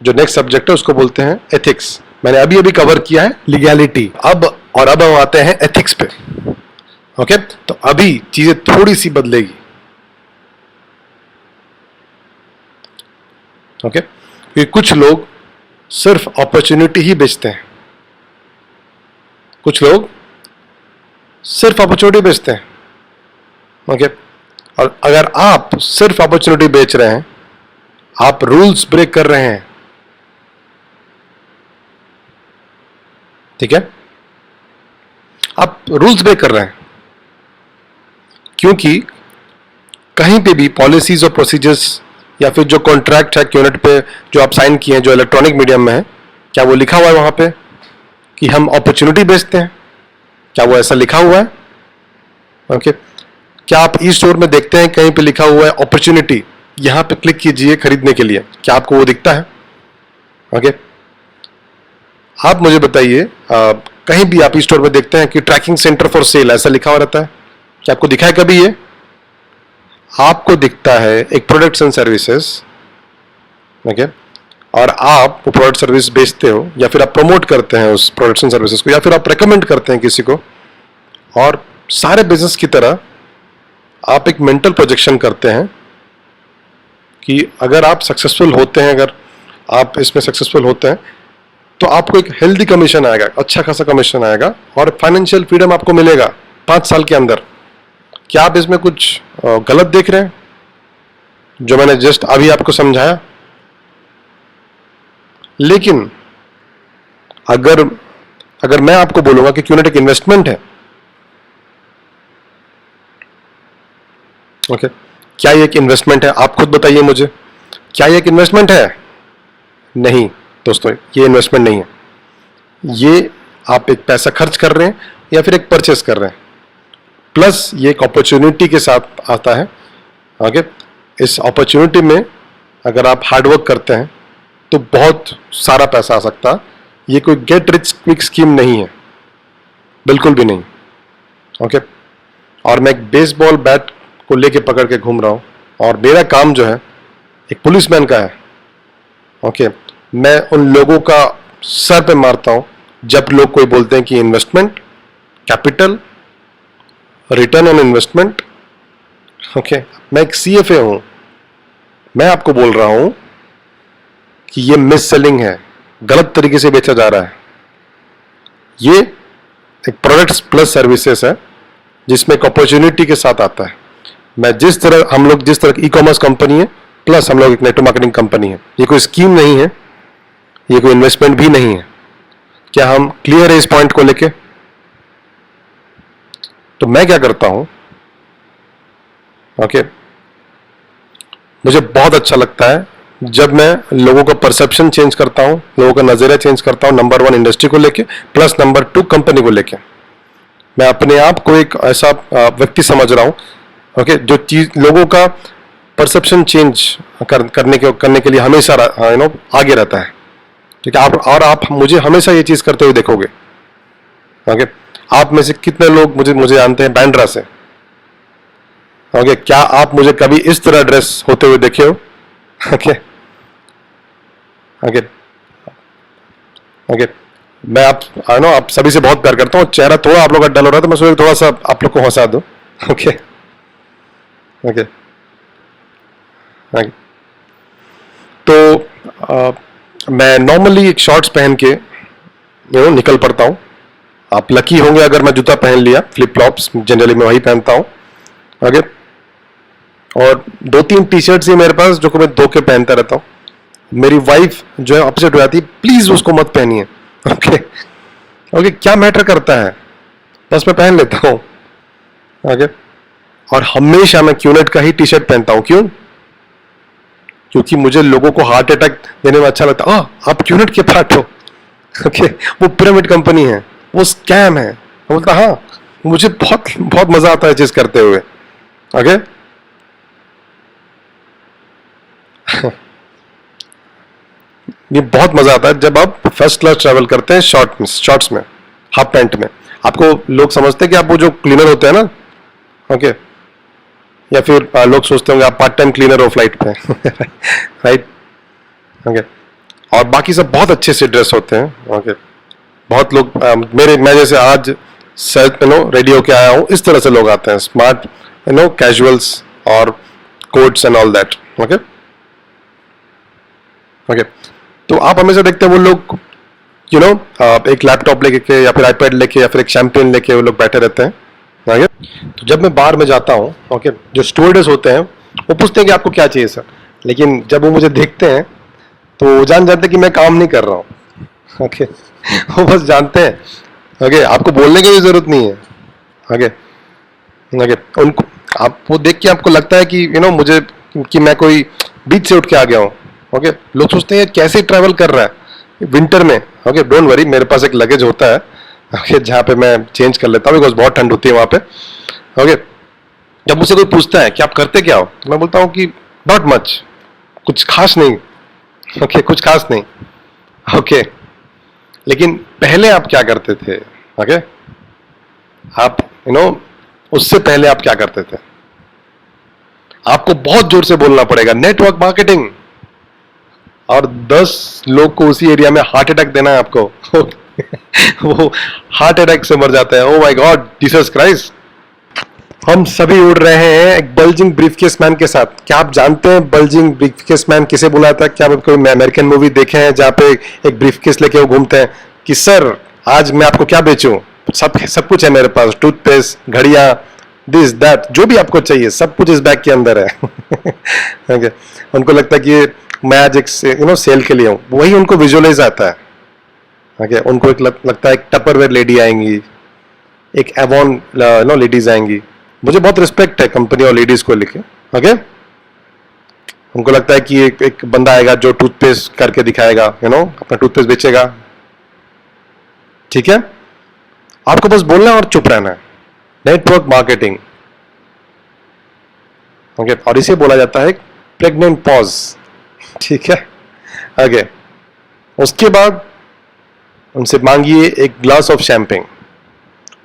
जो नेक्स्ट सब्जेक्ट है उसको बोलते हैं एथिक्स। मैंने अभी कवर किया है लीगैलिटी, अब हम आते हैं एथिक्स पे। ओके, तो अभी चीजें थोड़ी सी बदलेगी। ओके, क्योंकि कुछ लोग सिर्फ अपॉर्चुनिटी ही बेचते हैं, कुछ लोग सिर्फ अपॉर्चुनिटी बेचते हैं। ओके, और अगर आप सिर्फ अपॉर्चुनिटी बेच रहे हैं, आप रूल्स ब्रेक कर रहे हैं। ठीक है, आप रूल्स ब्रेक कर रहे हैं, क्योंकि कहीं पे भी पॉलिसीज और प्रोसीजर्स या फिर जो कॉन्ट्रैक्ट है क्यूनेट पे जो आप साइन किए हैं, जो इलेक्ट्रॉनिक मीडियम में है, क्या वो लिखा हुआ है वहां पे कि हम अपॉर्चुनिटी बेचते हैं? क्या वो ऐसा लिखा हुआ है? ओके, क्या आप ई स्टोर में देखते हैं कहीं पे लिखा हुआ है अपॉर्चुनिटी, यहां पे क्लिक कीजिए खरीदने के लिए? क्या आपको वो दिखता है? ओके, आप मुझे बताइए, कहीं भी आप ई स्टोर में देखते हैं कि ट्रैकिंग सेंटर फॉर सेल ऐसा लिखा हुआ रहता है? क्या आपको दिखा है कभी ये? आपको दिखता है एक प्रोडक्ट्स एंड सर्विसेज, ओके, और आप वो प्रोडक्ट सर्विस बेचते हो या फिर आप प्रमोट करते हैं उस प्रोडक्ट्स एंड सर्विसेज को, या फिर आप रेकमेंड करते हैं किसी को, और सारे बिजनेस की तरह आप एक मेंटल प्रोजेक्शन करते हैं कि अगर आप सक्सेसफुल होते हैं, अगर आप इसमें सक्सेसफुल होते हैं तो आपको एक हेल्दी कमीशन आएगा, अच्छा खासा कमीशन आएगा, और फाइनेंशियल फ्रीडम आपको मिलेगा 5 साल के अंदर। क्या आप इसमें कुछ गलत देख रहे हैं जो मैंने जस्ट अभी आपको समझाया? लेकिन अगर मैं आपको बोलूंगा कि क्यूनेट एक इन्वेस्टमेंट है, ओके, क्या ये एक इन्वेस्टमेंट है? आप खुद बताइए मुझे, क्या ये एक इन्वेस्टमेंट है? नहीं दोस्तों, ये इन्वेस्टमेंट नहीं है। ये आप एक पैसा खर्च कर रहे हैं या फिर एक परचेस कर रहे हैं, प्लस ये एक अपॉर्चुनिटी के साथ आता है। ओके, इस अपॉर्चुनिटी में अगर आप हार्डवर्क करते हैं तो बहुत सारा पैसा आ सकता है। ये कोई गेट रिच क्विक स्कीम नहीं है, बिल्कुल भी नहीं। ओके, और मैं एक बेसबॉल बैट को लेके पकड़ के घूम रहा हूं, और मेरा काम जो है एक पुलिसमैन का है। ओके, मैं उन लोगों का सर पे मारता हूं जब लोग कोई बोलते हैं कि investment, capital, return on investment. Okay, मैं एक सीएफए हूं, मैं आपको बोल रहा हूं कि ये मिस सेलिंग है, गलत तरीके से बेचा जा रहा है। ये एक प्रोडक्ट्स प्लस सर्विसेज है जिसमें एक अपॉर्चुनिटी के साथ आता है। हम लोग जिस तरह ई कॉमर्स कंपनी है, प्लस हम लोग एक नेटवर्क मार्केटिंग कंपनी है। ये कोई स्कीम नहीं है, ये कोई इन्वेस्टमेंट भी नहीं है। क्या हम क्लियर है इस पॉइंट को लेके? तो मैं क्या करता हूं, ओके, मुझे बहुत अच्छा लगता है जब मैं लोगों का परसेप्शन चेंज करता हूं, लोगों का नजरिया चेंज करता हूं, नंबर 1 इंडस्ट्री को लेके, प्लस नंबर 2 कंपनी को लेके। मैं अपने आप को एक ऐसा व्यक्ति समझ रहा हूं, ओके, जो चीज लोगों का परसेप्शन चेंज करने के लिए हमेशा आगे रहता है। ठीक है, आप मुझे हमेशा ये चीज करते हुए देखोगे। ओके, आप में से कितने लोग मुझे जानते हैं बांद्रा से? ओके, क्या आप मुझे कभी इस तरह ड्रेस होते हुए देखे हो? ओके, ओके, ओके, मैं आप सभी से बहुत प्यार करता हूँ। चेहरा थोड़ा आप लोग का डल हो रहा था, मैं सोचा थोड़ा सा आप लोग को हंसा दूं। Okay, okay, okay. तो मैं नॉर्मली एक शॉर्ट्स पहन के निकल पड़ता हूँ। आप लकी होंगे अगर मैं जूता पहन लिया, फ्लिप फ्लॉप्स जनरली मैं वही पहनता हूँ। ओके, और 2-3 टी शर्ट्स ही मेरे पास जो कि मैं धो के पहनता रहता हूँ। मेरी वाइफ जो है अपसेट हो जाती है, प्लीज उसको मत पहनिए। ओके, ओके, क्या मैटर करता है, बस मैं पहन लेता हूँ। ओके, और हमेशा मैं क्यूनेट का ही टी शर्ट पहनता हूँ। क्यों? क्योंकि मुझे लोगों को हार्ट अटैक देने में अच्छा लगता है। आप क्यूनेट के पार्ट हो? ओके, वो पिरामिड कंपनी है, वो स्कैम है। मैं बोलता हाँ, मुझे बहुत बहुत मजा आता है चीज करते हुए। ओके, ये बहुत मजा आता है जब आप फर्स्ट क्लास ट्रैवल करते हैं शॉर्ट्स में, हाफ पैंट में। आपको लोग समझते हैं कि आप वो जो क्लीनर होते हैं ना, ओके, या फिर लोग सोचते होंगे आप पार्ट टाइम क्लीनर हो फ्लाइट पे। राइट, ओके, और बाकी सब बहुत अच्छे से ड्रेस होते हैं। ओके, बहुत लोग मैं जैसे आज रेडी होके आया हूँ, इस तरह से लोग आते हैं, स्मार्ट कैजुअल्स और quotes and all that. Okay, okay, तो आप हमेशा देखते हैं वो लोग एक लैपटॉप लेके या फिर आईपैड लेके या फिर एक शैंपेन लेके वो लोग बैठे रहते हैं। ओके, तो जब मैं बार में जाता हूँ, ओके, जो स्टूवर्डेस होते हैं वो पूछते हैं कि आपको क्या चाहिए सर, लेकिन जब वो मुझे देखते हैं तो वो जान जाते हैं कि मैं काम नहीं कर रहा हूँ। ओके, वो बस जानते हैं, ओके, आपको बोलने की भी जरूरत नहीं है, ओके, ओके, उनको आपको देख के आपको लगता है कि मुझे कि मैं कोई बीच से उठ के आ गया हूँ, ओके, लोग सोचते हैं कैसे ट्रैवल कर रहा है विंटर में, ओके, डोंट वरी, मेरे पास एक लगेज होता है, ओके, जहाँ पे मैं चेंज कर लेता हूँ बिकॉज बहुत ठंड होती है वहाँ पे, ओके। जब मुझसे कोई पूछता है कि आप करते क्या हो, तो मैं बोलता हूँ कि नॉट मच, कुछ खास नहीं, ओके, कुछ खास नहीं, ओके, लेकिन पहले आप क्या करते थे, ओके, आप उससे पहले आप क्या करते थे, आपको बहुत जोर से बोलना पड़ेगा नेटवर्क मार्केटिंग, और 10 लोग को उसी एरिया में हार्ट अटैक देना है आपको वो हार्ट अटैक से मर जाता है, oh my God, Jesus Christ. हम सभी उड़ रहे हैं एक बल्जिंग ब्रीफकेस मैन के साथ। क्या आप जानते हैं बल्जिंग ब्रीफकेस मैन किसे बुलाता है? क्या आप कोई अमेरिकन मूवी देखे हैं जहां पे एक ब्रीफकेस लेके वो घूमते हैं कि सर आज मैं आपको क्या बेचूं, सब कुछ है मेरे पास, टूथपेस्ट, घड़ियां, दिस दैट, जो भी आपको चाहिए सब कुछ इस बैग के अंदर है okay. उनको लगता है कि मैं आज एक सेल के लिए हूं, वही उनको विजुअलाइज आता है, okay. उनको एक लगता है एक टपरवेयर लेडी आएंगी, एक एवॉन लेडीज आएंगी। मुझे बहुत रिस्पेक्ट है कंपनी और लेडीज को लेके, ओके। उनको लगता है कि एक बंदा आएगा जो टूथपेस्ट करके दिखाएगा, अपना टूथपेस्ट बेचेगा, ठीक है। आपको बस बोलना है और चुप रहना है, नेटवर्क मार्केटिंग, ओके, और इसे बोला जाता है प्रेग्नेंट पॉज, ठीक है, ओके। उसके बाद उनसे मांगिए एक ग्लास ऑफ शैंपेन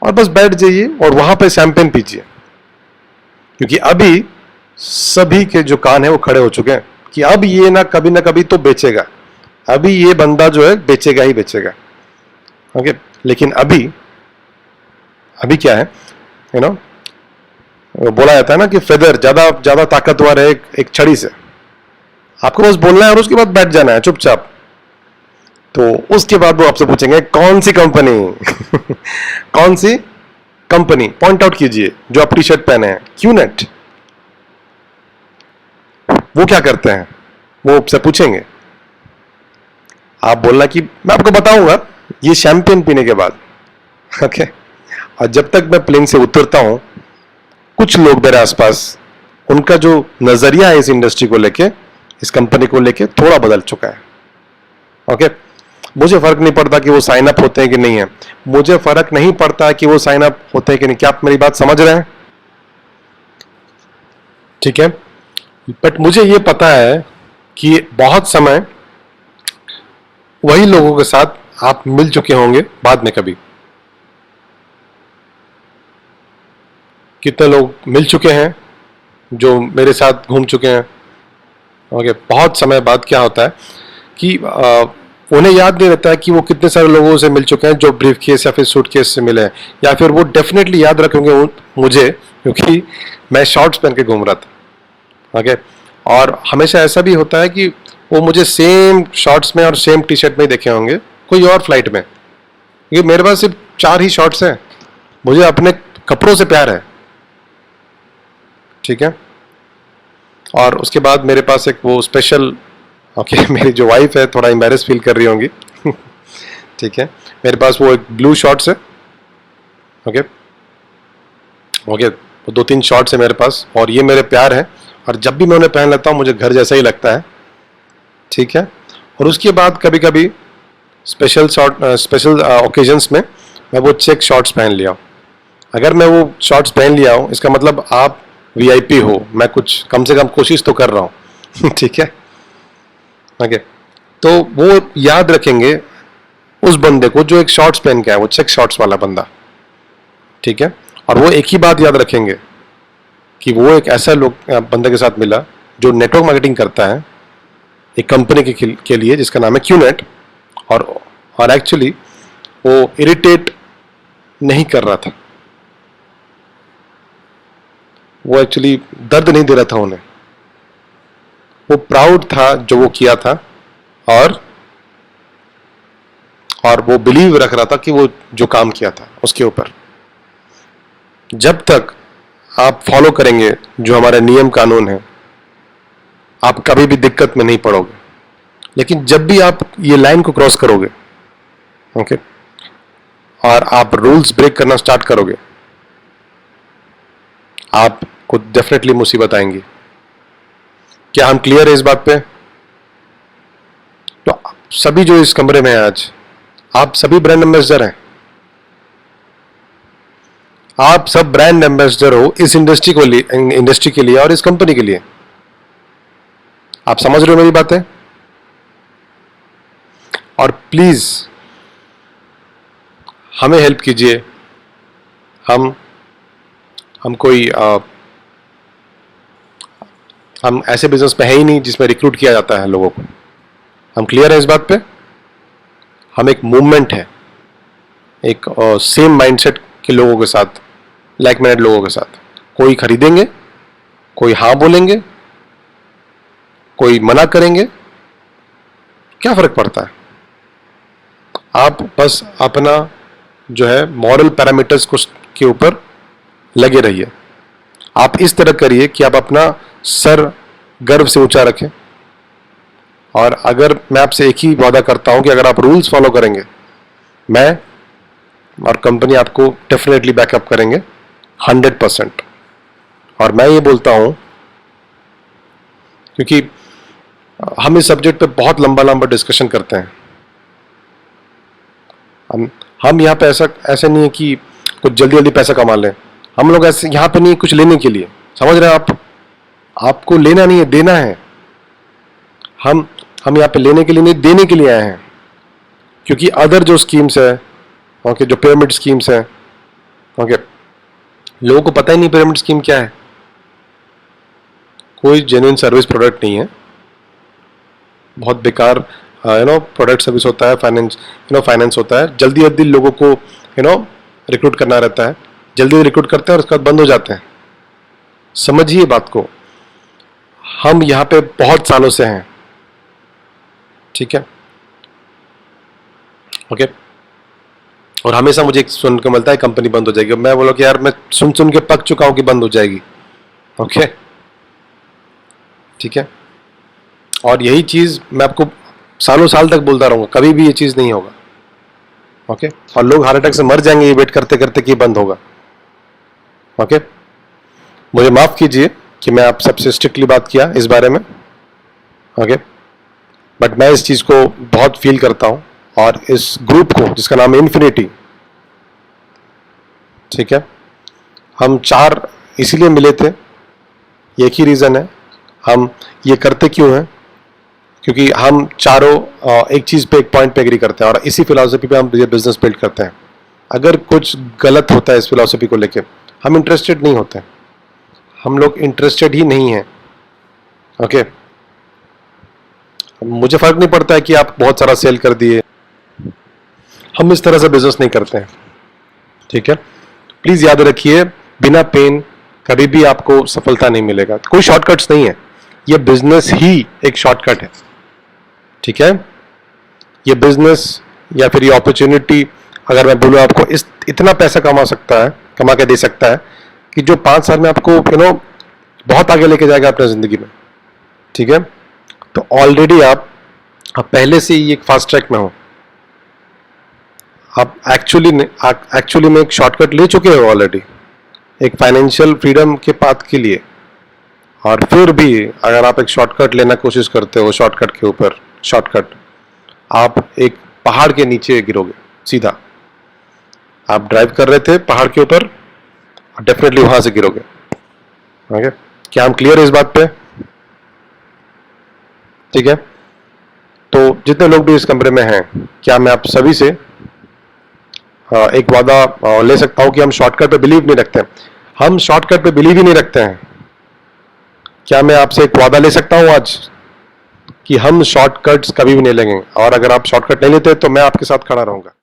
और बस बैठ जाइए और वहां पे शैंपेन पीजिए, क्योंकि अभी सभी के जो कान है वो खड़े हो चुके हैं कि अब ये ना कभी तो बेचेगा, अभी ये बंदा जो है बेचेगा ही बेचेगा, ओके। लेकिन अभी क्या है, बोला जाता है ना कि फेदर ज्यादा ताकतवर है एक छड़ी से। आपको बस बोलना है और उसके बाद बैठ जाना है चुपचाप। तो उसके बाद वो आपसे पूछेंगे कौन सी कंपनी कौन सी कंपनी, पॉइंट आउट कीजिए जो आप टी शर्ट पहने हैं, क्यूनेट। वो क्या करते हैं, वो आपसे पूछेंगे, आप बोलना कि मैं आपको बताऊंगा ये शैंपेन पीने के बाद, ओके। और जब तक मैं प्लेन से उतरता हूं, कुछ लोग मेरे आसपास, उनका जो नजरिया है इस इंडस्ट्री को लेके, इस कंपनी को लेके थोड़ा बदल चुका है, ओके। मुझे फर्क नहीं पड़ता कि वो साइन अप होते हैं कि नहीं है, मुझे फर्क नहीं पड़ता कि वो साइन अप होते हैं कि नहीं। क्या आप मेरी बात समझ रहे हैं? ठीक है, बट मुझे ये पता है कि बहुत समय वही लोगों के साथ आप मिल चुके होंगे बाद में कभी। कितने लोग मिल चुके हैं जो मेरे साथ घूम चुके हैं, ओके। बहुत समय बाद क्या होता है कि उन्हें याद नहीं रहता है कि वो कितने सारे लोगों से मिल चुके हैं जो ब्रीफ केस या फिर सूट केस से मिले हैं, या फिर वो डेफिनेटली याद रखेंगे मुझे क्योंकि मैं शॉर्ट्स पहन के घूम रहा था, ओके। और हमेशा ऐसा भी होता है कि वो मुझे सेम शॉर्ट्स में और सेम टी शर्ट में ही देखे होंगे कोई और फ्लाइट में, क्योंकि मेरे पास सिर्फ 4 ही शॉर्ट्स हैं, मुझे अपने कपड़ों से प्यार है, ठीक है। और उसके बाद मेरे पास एक वो स्पेशल, ओके, मेरी जो वाइफ है थोड़ा एम्बैरेस फील कर रही होंगी ठीक है, मेरे पास वो एक ब्लू शॉर्ट्स है, ओके, ओके, वो 2-3 शॉर्ट्स है मेरे पास, और ये मेरे प्यार है, और जब भी मैं उन्हें पहन लेता हूँ मुझे घर जैसा ही लगता है, ठीक है। और उसके बाद कभी कभी स्पेशल ओकेजन्स में मैं वो चेक शॉर्ट्स पहन लिया हूँ। अगर मैं वो शॉर्ट्स पहन लिया हूँ इसका मतलब आप वीआईपी हो, मैं कुछ कम से कम कोशिश तो कर रहा हूँ ठीक है, ओके। तो वो याद रखेंगे उस बंदे को जो एक शॉर्ट्स पहन के है, वो चेक शॉर्ट्स वाला बंदा, ठीक है। और वो एक ही बात याद रखेंगे कि वो एक ऐसा बंदे के साथ मिला जो नेटवर्क मार्केटिंग करता है एक कंपनी के लिए जिसका नाम है क्यूनेट, और एक्चुअली वो इरिटेट नहीं कर रहा था, वो एक्चुअली दर्द नहीं दे रहा था उन्हें, वो प्राउड था जो वो किया था, और वो बिलीव रख रहा था कि वो जो काम किया था उसके ऊपर। जब तक आप फॉलो करेंगे जो हमारे नियम कानून है, आप कभी भी दिक्कत में नहीं पड़ोगे। लेकिन जब भी आप ये लाइन को क्रॉस करोगे, ओके, और आप रूल्स ब्रेक करना स्टार्ट करोगे, आपको डेफिनेटली मुसीबत आएंगी। क्या हम क्लियर है इस बात पे? तो सभी जो इस कमरे में हैं आज, आप सभी ब्रांड एम्बेसडर हैं। आप सब ब्रांड एम्बेसडर हो इस इंडस्ट्री के लिए और इस कंपनी के लिए। आप समझ रहे हो मेरी बातें? और प्लीज हमें हेल्प कीजिए। हम कोई हम ऐसे बिजनेस में है ही नहीं जिसमें रिक्रूट किया जाता है लोगों को। हम क्लियर है इस बात पे? हम एक मूवमेंट है, एक सेम माइंडसेट के लोगों के साथ, लाइक माइंडेड लोगों के साथ। कोई खरीदेंगे, कोई हाँ बोलेंगे, कोई मना करेंगे, क्या फर्क पड़ता है? आप बस अपना जो है मॉरल पैरामीटर्स को के ऊपर लगे रहिए। आप इस तरह करिए कि आप अपना सर गर्व से ऊंचा रखें। और अगर मैं आपसे एक ही वादा करता हूं कि अगर आप रूल्स फॉलो करेंगे, मैं और कंपनी आपको डेफिनेटली बैकअप करेंगे 100%। और मैं ये बोलता हूं क्योंकि हम इस सब्जेक्ट पे बहुत लंबा लंबा डिस्कशन करते हैं। हम यहाँ पे ऐसे नहीं है कि कुछ जल्दी जल्दी पैसा कमा लें। हम लोग ऐसे यहाँ पे नहीं कुछ लेने के लिए, समझ रहे हैं आप? आपको लेना नहीं है, देना है। हम यहाँ पे लेने के लिए नहीं, देने के लिए आए हैं। क्योंकि अदर जो स्कीम्स है, ओके, जो पिरामिड स्कीम्स है, ओके, लोगों को पता ही नहीं पिरामिड स्कीम क्या है। कोई जेन्युइन सर्विस प्रोडक्ट नहीं है, बहुत बेकार प्रोडक्ट सर्विस होता है, फाइनेंस होता है। जल्दी जल्दी लोगों को रिक्रूट करना रहता है, जल्दी रिक्रूट करते हैं और उसके बाद बंद हो जाते हैं। समझिए बात को। हम यहाँ पे बहुत सालों से हैं, ठीक है, ओके। और हमेशा मुझे सुन के मिलता है कंपनी बंद हो जाएगी। मैं बोला कि यार मैं सुन सुन के पक चुका हूं कि बंद हो जाएगी, ओके, ठीक है। और यही चीज मैं आपको सालों साल तक बोलता रहूंगा, कभी भी ये चीज नहीं होगा, ओके। और लोग हार्ट अटैक से मर जाएंगे ये वेट करते करते कि बंद होगा, ओके। मुझे माफ कीजिए कि मैं आप सबसे स्ट्रिक्टली बात किया इस बारे में, ओके, बट मैं इस चीज को बहुत फील करता हूं। और इस ग्रुप को जिसका नाम है इन्फिनिटी, ठीक है, हम 4 इसीलिए मिले थे। एक ही रीजन है, हम ये करते क्यों हैं? क्योंकि हम चारों एक चीज पे, एक पॉइंट पे एग्री करते हैं और इसी फिलॉसफी पे हम ये बिजनेस बिल्ड करते हैं। अगर कुछ गलत होता है इस फिलॉसफी को लेके, हम इंटरेस्टेड नहीं होते। हम लोग इंटरेस्टेड ही नहीं है, ओके। मुझे फर्क नहीं पड़ता है कि आप बहुत सारा सेल कर दिए, हम इस तरह से बिजनेस नहीं करते हैं, ठीक है। प्लीज याद रखिए, बिना पेन कभी भी आपको सफलता नहीं मिलेगा। कोई शॉर्टकट्स नहीं है, ये बिजनेस ही एक शॉर्टकट है, ठीक है। ये बिजनेस या फिर ये अपॉर्चुनिटी, अगर मैं बोलूं आपको इतना पैसा कमा के दे सकता है कि जो 5 साल में आपको बहुत आगे लेके जाएगा अपने जिंदगी में, ठीक है। तो ऑलरेडी आप पहले से ही एक फास्ट ट्रैक में हो। आप एक्चुअली में एक शॉर्टकट ले चुके हो ऑलरेडी, एक फाइनेंशियल फ्रीडम के पाथ के लिए। और फिर भी अगर आप एक शॉर्टकट लेना कोशिश करते हो, शॉर्टकट के ऊपर शॉर्टकट, आप एक पहाड़ के नीचे गिरोगे सीधा। आप ड्राइव कर रहे थे पहाड़ के ऊपर, डेफिनेटली वहां से गिरोगे, ओके। क्या हम क्लियर है इस बात पे? ठीक है। तो जितने लोग भी इस कमरे में हैं, क्या मैं आप सभी से एक वादा ले सकता हूं कि हम शॉर्टकट पे बिलीव नहीं रखते हैं। हम शॉर्टकट पे बिलीव ही नहीं रखते हैं। क्या मैं आपसे एक वादा ले सकता हूं आज कि हम शॉर्टकट्स कभी भी नहीं लेंगे, और अगर आप शॉर्टकट नहीं लेते तो मैं आपके साथ खड़ा रहूंगा।